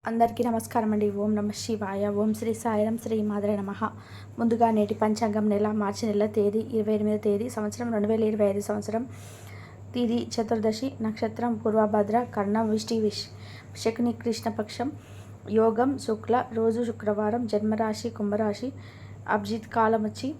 అందరికీ నమస్కారం అండి. ఓం నమ శివాయ. ఓం శ్రీ సాయిరం శ్రీ మాదరే నమః. ముందుగా నేటి పంచాంగం నెల మార్చి నెల తేదీ 28వ తేదీ సంవత్సరం 2025 సంవత్సరం. తిది చతుర్దశి, నక్షత్రం పూర్వభద్ర, కర్ణం శకుని కృష్ణపక్షం, యోగం శుక్ల, రోజు శుక్రవారం, జన్మరాశి కుంభరాశి, అభిజిత్ కాలం వచ్చి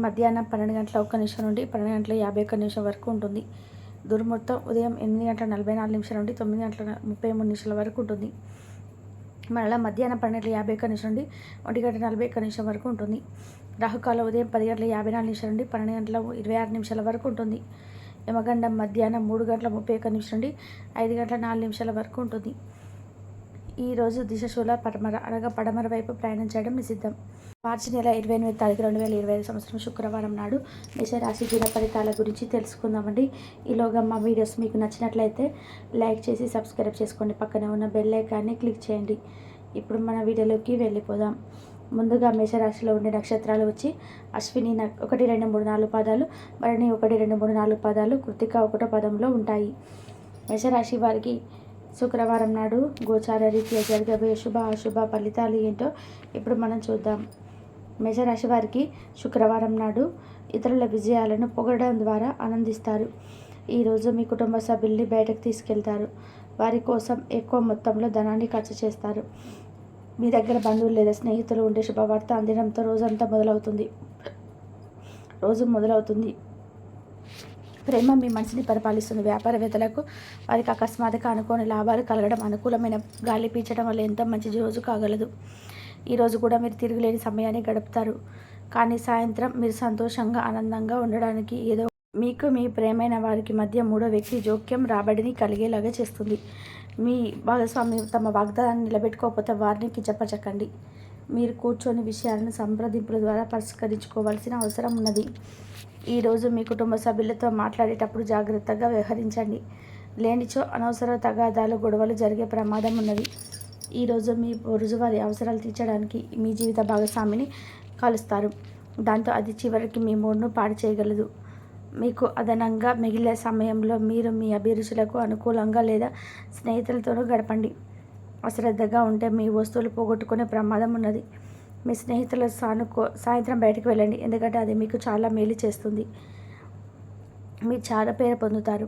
మధ్యాహ్నం 12:01 నుండి 12:51 వరకు ఉంటుంది. దుర్ముహూర్తం ఉదయం 8:44 నుండి 9:33 వరకు ఉంటుంది. మరలా మధ్యాహ్నం 12:51 నుండి 1:41 వరకు ఉంటుంది. రాహుకాలం ఉదయం 10:54 నుండి 12:26 వరకు ఉంటుంది. యమగండం మధ్యాహ్నం 3:31 నుండి 5:04 వరకు ఉంటుంది. ఈరోజు దిశశూల పడమర అనగా పడమర వైపు ప్రయాణం చేయడం నిషిద్ధం. మార్చి నెల 28వ తారీఖు 2025 సంవత్సరం శుక్రవారం నాడు మేషరాశి దిన ఫలితాల గురించి తెలుసుకుందామండి. ఈలోగా మా వీడియోస్ మీకు నచ్చినట్లయితే లైక్ చేసి సబ్స్క్రైబ్ చేసుకోండి. పక్కనే ఉన్న బెల్ ఐకాన్ని క్లిక్ చేయండి. ఇప్పుడు మన వీడియోలోకి వెళ్ళిపోదాం. ముందుగా మేషరాశిలో ఉండే నక్షత్రాలు వచ్చి అశ్విని 1, 2, 3, 4 పాదాలు, భరణి 1, 2, 3, 4 పాదాలు, కృత్తిక 1వ పదంలో ఉంటాయి. మేషరాశి వారికి శుక్రవారం నాడు గోచార రీత్యా జరగబోయే శుభ అశుభ ఫలితాలు ఏంటో ఇప్పుడు మనం చూద్దాం. మేషరాశి వారికి శుక్రవారం నాడు ఇతరుల విజయాలను పొగడడం ద్వారా ఆనందిస్తారు. ఈరోజు మీ కుటుంబ సభ్యుల్ని బయటకు తీసుకెళ్తారు. వారి కోసం ఎక్కువ మొత్తంలో ధనాన్ని ఖర్చు చేస్తారు. మీ దగ్గర బంధువులు లేదా స్నేహితులు ఉండే శుభవార్త అందడంతో రోజు మొదలవుతుంది. ప్రేమ మీ మనసుని పరిపాలిస్తుంది. వ్యాపారవేత్తలకు వారికి అకస్మాత్తుగా అనుకోని లాభాలు కలగడం, అనుకూలమైన గాలి పీల్చడం వల్ల ఎంతో మంచి రోజు కాగలదు. ఈరోజు కూడా మీరు తిరుగులేని సమయాన్ని గడుపుతారు. కానీ సాయంత్రం మీరు సంతోషంగా ఆనందంగా ఉండడానికి ఏదో మీకు మీ ప్రేమైన వారికి మధ్య మూడో వ్యక్తి జోక్యం రాబడిని కలిగేలాగా చేస్తుంది. మీ భాగస్వామి తమ వాగ్దానాన్ని నిలబెట్టుకోకపోతే వారిని కించపరచకండి. మీరు కూర్చొని విషయాలను సంప్రదింపుల ద్వారా పరిష్కరించుకోవాల్సిన అవసరం ఉన్నది. ఈరోజు మీ కుటుంబ సభ్యులతో మాట్లాడేటప్పుడు జాగ్రత్తగా వ్యవహరించండి. లేనిచో అనవసర తగాదాలు, గొడవలు జరిగే ప్రమాదం ఉన్నది. ఈరోజు మీ రోజువారీ అవసరాలు తీర్చడానికి మీ జీవిత భాగస్వామిని కలుస్తారు. దాంతో అది చివరికి మీ మూడ్ను పాడు చేయగలదు. మీకు అదనంగా మిగిలే సమయంలో మీరు మీ అభిరుచులకు అనుకూలంగా లేదా స్నేహితులతోనూ గడపండి. అశ్రద్ధగా ఉంటే మీ వస్తువులు పోగొట్టుకునే ప్రమాదం ఉన్నది. మీ స్నేహితుల సాయంత్రం బయటకు వెళ్ళండి, ఎందుకంటే అది మీకు చాలా మేలు చేస్తుంది. మీరు చాలా పేరు పొందుతారు.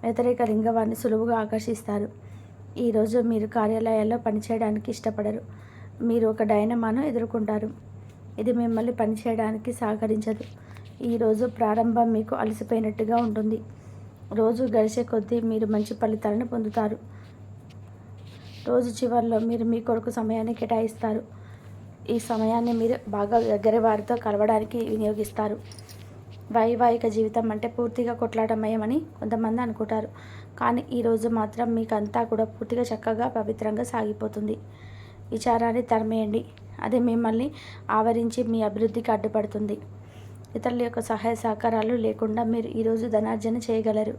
వ్యతిరేక లింగవాన్ని సులువుగా ఆకర్షిస్తారు. ఈరోజు మీరు కార్యాలయాల్లో పనిచేయడానికి ఇష్టపడరు. మీరు ఒక డైనమాను ఎదుర్కొంటారు. ఇది మిమ్మల్ని పనిచేయడానికి సహకరించదు. ఈరోజు ప్రారంభం మీకు అలసిపోయినట్టుగా ఉంటుంది. రోజు గడిచే కొద్దీ మీరు మంచి ఫలితాలను పొందుతారు. రోజు చివరిలో మీరు మీ కొరకు సమయాన్ని కేటాయిస్తారు. ఈ సమయాన్ని మీరు బాగా దగ్గర వారితో కలవడానికి వినియోగిస్తారు. వైవాహిక జీవితం అంటే పూర్తిగా కొట్లాటమయమని కొంతమంది అనుకుంటారు. కానీ ఈరోజు మాత్రం మీకంతా కూడా పూర్తిగా చక్కగా పవిత్రంగా సాగిపోతుంది. విచారాన్ని తరిమేయండి. అది మిమ్మల్ని ఆవరించి మీ అభివృద్ధికి అడ్డుపడుతుంది. ఇతరుల యొక్క సహాయ సహకారాలు లేకుండా మీరు ఈరోజు ధనార్జన చేయగలరు.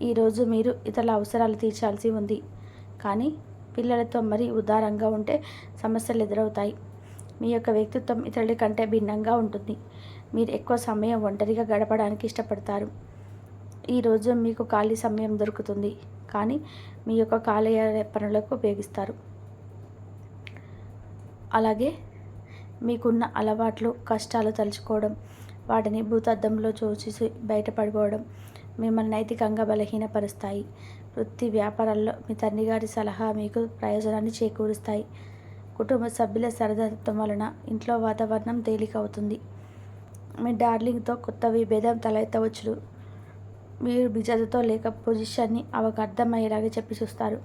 ఈరోజు మీరు ఇతరుల అవసరాలు తీర్చాల్సి ఉంది. కానీ పిల్లలతో మరీ ఉదారంగా ఉంటే సమస్యలు ఎదురవుతాయి. మీ యొక్క వ్యక్తిత్వం ఇతరుల కంటే భిన్నంగా ఉంటుంది. మీరు ఎక్కువ సమయం ఒంటరిగా గడపడానికి ఇష్టపడతారు. ఈరోజు మీకు ఖాళీ సమయం దొరుకుతుంది, కానీ మీ యొక్క కార్యాలయ పనులకు ఉపయోగిస్తారు. అలాగే మీకున్న అలవాట్లు, కష్టాలు తలుచుకోవడం, వాటిని భూతద్దంలో చూసి బయటపడిపోవడం మిమ్మల్ని నైతికంగా బలహీనపరుస్తాయి. వృత్తి వ్యాపారాల్లో మీ తండ్రి గారి సలహా మీకు ప్రయోజనాన్ని చేకూరుస్తాయి. కుటుంబ సభ్యుల సరదాత్వం వలన ఇంట్లో వాతావరణం తేలికవుతుంది. మీ డార్లింగ్తో కొత్త విభేదం తలెత్తవచ్చు. మీరు బిజతతో లేక పొజిషన్ని అవకు అర్థమయ్యేలాగా చెప్పి చూస్తారు,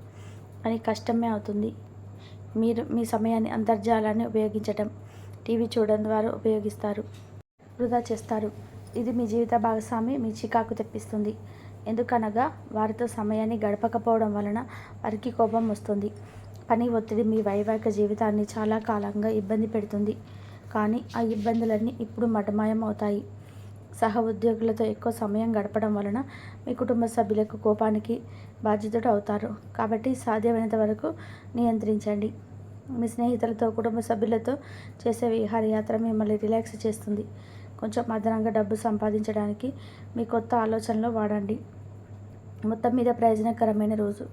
కానీ కష్టమే అవుతుంది. మీరు మీ సమయాన్ని అంతర్జాలాన్ని ఉపయోగించటం, టీవీ చూడడం ద్వారా ఉపయోగిస్తారు, వృధా చేస్తారు. ఇది మీ జీవిత భాగస్వామి మీ చికాకు తెప్పిస్తుంది. ఎందుకనగా వారితో సమయాన్ని గడపకపోవడం వలన వారికి కోపం వస్తుంది. పని ఒత్తిడి మీ వైవాహిక జీవితాన్ని చాలా కాలంగా ఇబ్బంది పెడుతుంది. కానీ ఆ ఇబ్బందులన్నీ ఇప్పుడు మటమాయమవుతాయి. సహ ఉద్యోగులతో ఎక్కువ సమయం గడపడం వలన మీ కుటుంబ సభ్యులకు కోపానికి బాధ్యతలు అవుతారు. కాబట్టి సాధ్యమైనంత వరకు నియంత్రించండి. మీ స్నేహితులతో, కుటుంబ సభ్యులతో చేసే విహారయాత్ర మిమ్మల్ని రిలాక్స్ చేస్తుంది. కొంచెం అదనంగా డబ్బు సంపాదించడానికి మీ కొత్త ఆలోచనలు వాడండి. మొత్తం మీద ప్రయోజనకరమైన రోజు,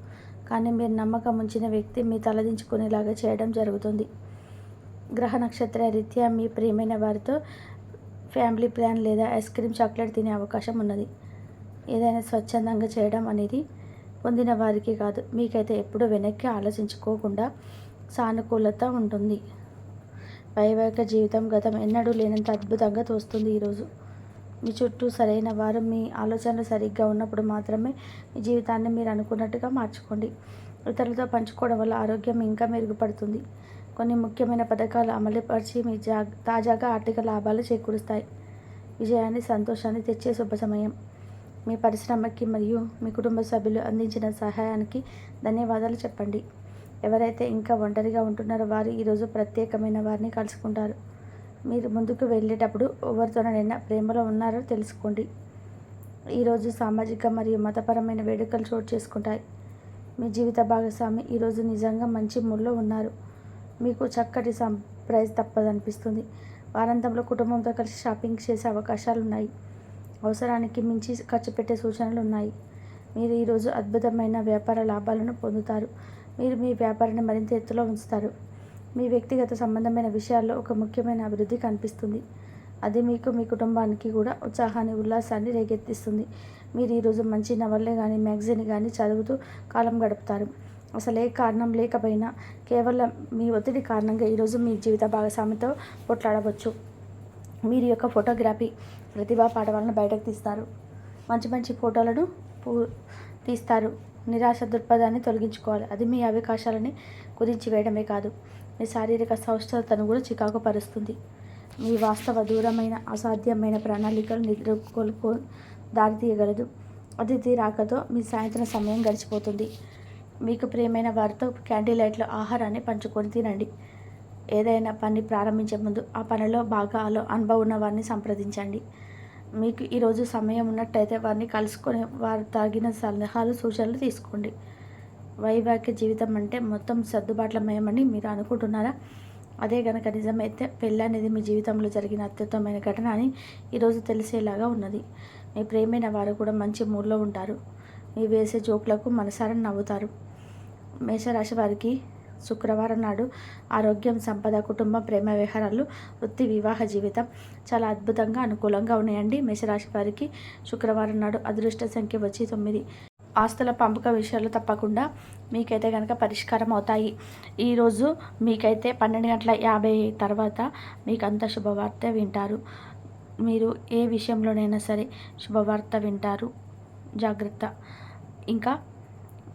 కానీ మీరు నమ్మకం ఉంచిన వ్యక్తి మీ తలదించుకునేలాగా చేయడం జరుగుతుంది. గ్రహ నక్షత్ర రీత్యా మీ ప్రియమైన వారితో ఫ్యామిలీ ప్లాన్ లేదా ఐస్ క్రీమ్ చాక్లెట్ తినే అవకాశం ఉన్నది. ఏదైనా స్వచ్ఛందంగా చేయడం అనేది పొందిన వారికి కాదు, మీకైతే ఎప్పుడూ వెనక్కి ఆలోచించుకోకుండా సానుకూలత ఉంటుంది. వైవాహిక జీవితం గతం ఎన్నడూ లేనంత అద్భుతంగా తోస్తుంది. ఈరోజు మీ చుట్టూ సరైన వారు మీ ఆలోచనలు సరిగ్గా ఉన్నప్పుడు మాత్రమే మీ జీవితాన్ని మీరు అనుకున్నట్టుగా మార్చుకోండి. ఇతరులతో పంచుకోవడం వల్ల ఆరోగ్యం ఇంకా మెరుగుపడుతుంది. కొన్ని ముఖ్యమైన పథకాలు అమలుపరిచి మీ తాజాగా ఆర్థిక లాభాలు చేకూరుస్తాయి. విజయాన్ని సంతోషాన్ని తెచ్చే శుభ సమయం. మీ పరిశ్రమకి మరియు మీ కుటుంబ సభ్యులు అందించిన సహాయానికి ధన్యవాదాలు చెప్పండి. ఎవరైతే ఇంకా ఒంటరిగా ఉంటున్నారో వారు ఈరోజు ప్రత్యేకమైన వారిని కలుసుకుంటారు. మీరు ముందుకు వెళ్ళేటప్పుడు ఎవరితోనైనా ప్రేమలో ఉన్నారో తెలుసుకోండి. ఈరోజు సామాజిక మరియు మతపరమైన వేడుకలు చోటు చేసుకుంటాయి. మీ జీవిత భాగస్వామి ఈరోజు నిజంగా మంచి మూడ్లో ఉన్నారు. మీకు చక్కటి సర్ప్రైజ్ తప్పదనిపిస్తుంది. వారాంతంలో కుటుంబంతో కలిసి షాపింగ్ చేసే అవకాశాలు ఉన్నాయి. అవసరానికి మించి ఖర్చు పెట్టే సూచనలు ఉన్నాయి. మీరు ఈరోజు అద్భుతమైన వ్యాపార లాభాలను పొందుతారు. మీరు మీ వ్యాపారాన్ని మరింత ఎత్తులో ఉంచుతారు. మీ వ్యక్తిగత సంబంధమైన విషయాల్లో ఒక ముఖ్యమైన అభివృద్ధి కనిపిస్తుంది. అది మీకు మీ కుటుంబానికి కూడా ఉత్సాహాన్ని ఉల్లాసాన్ని రేకెత్తిస్తుంది. మీరు ఈరోజు మంచి నవల్ని కానీ మ్యాగజైన్ కానీ చదువుతూ కాలం గడుపుతారు. అసలు ఏ కారణం లేకపోయినా కేవలం మీ ఒత్తిడి కారణంగా ఈరోజు మీ జీవిత భాగస్వామితో పోట్లాడవచ్చు. మీరు యొక్క ఫోటోగ్రఫీ ప్రతిభా పాఠవాలను బయటకు తీస్తారు. మంచి మంచి ఫోటోలను తీస్తారు. నిరాశ దృక్పథాన్ని తొలగించుకోవాలి. అది మీ అవకాశాలని కుదించి వేయడమే కాదు, మీ శారీరక సౌష్ఠతను కూడా చికాకు పరుస్తుంది. మీ వాస్తవ దూరమైన అసాధ్యమైన ప్రణాళికలు నిద్రకొల్పు దారితీయగలదు. అతిథి రాకతో మీ సాయంత్రం సమయం గడిచిపోతుంది. మీకు ప్రియమైన వారితో క్యాండిల్ లైట్లో ఆహారాన్ని పంచుకొని తినండి. ఏదైనా పని ప్రారంభించే ముందు ఆ పనిలో బాగా అనుభవం ఉన్న వారిని సంప్రదించండి. మీకు ఈరోజు సమయం ఉన్నట్టయితే వారిని కలుసుకొని వారు తగిన సలహాలు సూచనలు తీసుకోండి. వైవాహిక జీవితం అంటే మొత్తం సర్దుబాట్లమయమని మీరు అనుకుంటున్నారా? అదే కనుక నిజమైతే పెళ్ళి అనేది మీ జీవితంలో జరిగిన అత్యుత్తమైన ఘటన అని ఈరోజు తెలిసేలాగా ఉన్నది. మీ ప్రేమైన వారు కూడా మంచి మూడ్లో ఉంటారు. మీ వేసే జోకులకు మనసారా నవ్వుతారు. మేషరాశి వారికి శుక్రవారం నాడు ఆరోగ్యం, సంపద, కుటుంబం, ప్రేమ వ్యవహారాలు, వృత్తి, వివాహ జీవితం చాలా అద్భుతంగా అనుకూలంగా ఉన్నాయండి. మేషరాశి వారికి శుక్రవారం నాడు అదృష్ట సంఖ్య వచ్చి 9. ఆస్తుల పంపక విషయాలు తప్పకుండా మీకైతే కనుక పరిష్కారం అవుతాయి. ఈరోజు మీకైతే 12:50 తర్వాత మీకు అంత శుభవార్త వింటారు. మీరు ఏ విషయంలోనైనా సరే శుభవార్త వింటారు. జాగ్రత్త. ఇంకా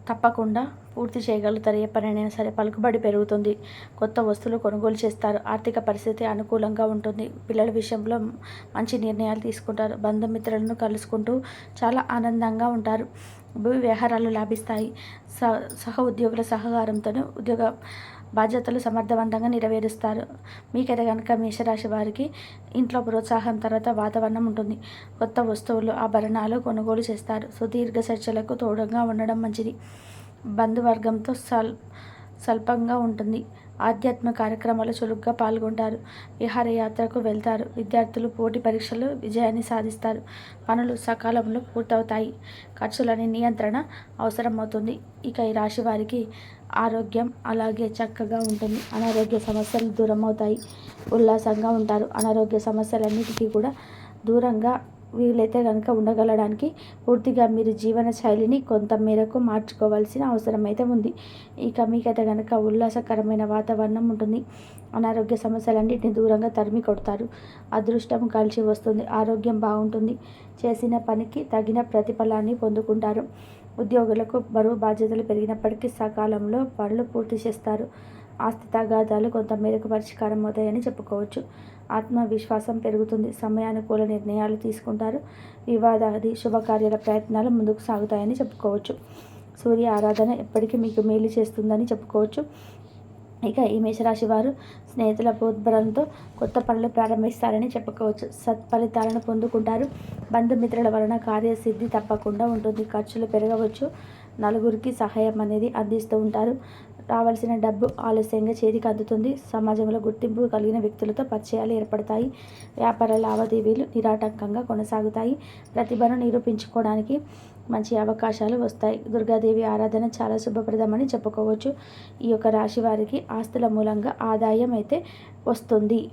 తప్పకుండా పూర్తి చేయగలుగుతారు. ఏ పనైనా సరే పలుకుబడి పెరుగుతుంది. కొత్త వస్తువులు కొనుగోలు చేస్తారు. ఆర్థిక పరిస్థితి అనుకూలంగా ఉంటుంది. పిల్లల విషయంలో మంచి నిర్ణయాలు తీసుకుంటారు. బంధుమిత్రులను కలుసుకుంటూ చాలా ఆనందంగా ఉంటారు. భూ వ్యవహారాలు లాభిస్తాయి. సహ ఉద్యోగుల సహకారంతో ఉద్యోగ బాధ్యతలు సమర్థవంతంగా నెరవేరుస్తారు. మీకైతే కనుక మేషరాశి వారికి ఇంట్లో ప్రోత్సాహం తర్వాత వాతావరణం ఉంటుంది. కొత్త వస్తువులు, ఆభరణాలు కొనుగోలు చేస్తారు. సుదీర్ఘ చర్చలకు తోడుగా ఉండడం మంచిది. బంధువర్గంతో స్వల్పంగా ఉంటుంది. ఆధ్యాత్మిక కార్యక్రమాలు చురుగ్గా పాల్గొంటారు. విహారయాత్రకు వెళ్తారు. విద్యార్థులు పోటీ పరీక్షలు విజయాన్ని సాధిస్తారు. పనులు సకాలంలో పూర్తవుతాయి. ఖర్చులని నియంత్రణ అవసరమవుతుంది. ఇక ఈ రాశి వారికి ఆరోగ్యం అలాగే చక్కగా ఉంటుంది. అనారోగ్య సమస్యలు దూరం అవుతాయి. ఉల్లాసంగా ఉంటారు. అనారోగ్య సమస్యలన్నిటికీ కూడా దూరంగా వీలైతే కనుక ఉండగలడానికి పూర్తిగా మీరు జీవన శైలిని కొంత మేరకు మార్చుకోవాల్సిన అవసరం అయితే ఉంది. ఇక మీకైతే కనుక ఉల్లాసకరమైన వాతావరణం ఉంటుంది. అనారోగ్య సమస్యలన్నింటినీ దూరంగా తరిమి కొడతారు. అదృష్టం కలిసి వస్తుంది. ఆరోగ్యం బాగుంటుంది. చేసిన పనికి తగిన ప్రతిఫలాన్ని పొందుకుంటారు. ఉద్యోగులకు బరువు బాధ్యతలు పెరిగినప్పటికీ సకాలంలో పనులు పూర్తి చేస్తారు. ఆస్తి తగాదాలు కొంత మేరకు పరిష్కారం అవుతాయని చెప్పుకోవచ్చు. ఆత్మవిశ్వాసం పెరుగుతుంది. సమయానుకూల నిర్ణయాలు తీసుకుంటారు. వివాదాది శుభకార్యాల ప్రయత్నాలు ముందుకు సాగుతాయని చెప్పుకోవచ్చు. సూర్య ఆరాధన ఎప్పటికీ మీకు మేలు చేస్తుందని చెప్పుకోవచ్చు. ఇక ఈ మేషరాశి వారు స్నేహితుల ప్రోద్బలంతో కొత్త పనులు ప్రారంభిస్తారని చెప్పుకోవచ్చు. సత్ఫలితాలను పొందుకుంటారు. బంధుమిత్రుల వలన కార్యసిద్ధి తప్పకుండా ఉంటుంది. ఖర్చులు పెరగవచ్చు. నలుగురికి సహాయం అనేది అందిస్తూ ఉంటారు. రావాల్సిన డబ్బు ఆలస్యంగా చేతికి అందుతుంది. సమాజంలో గుర్తింపు కలిగిన వ్యక్తులతో పరిచయాలు ఏర్పడతాయి. వ్యాపార లావాదేవీలు నిరాటంకంగా కొనసాగుతాయి. ప్రతిభను నిరూపించుకోవడానికి మంచి అవకాశాలు వస్తాయి. దుర్గాదేవి ఆరాధన చాలా శుభప్రదమని చెప్పుకోవచ్చు. ఈ యొక్క రాశి వారికి ఆస్తుల మూలంగా ఆదాయం అయితే వస్తుంది.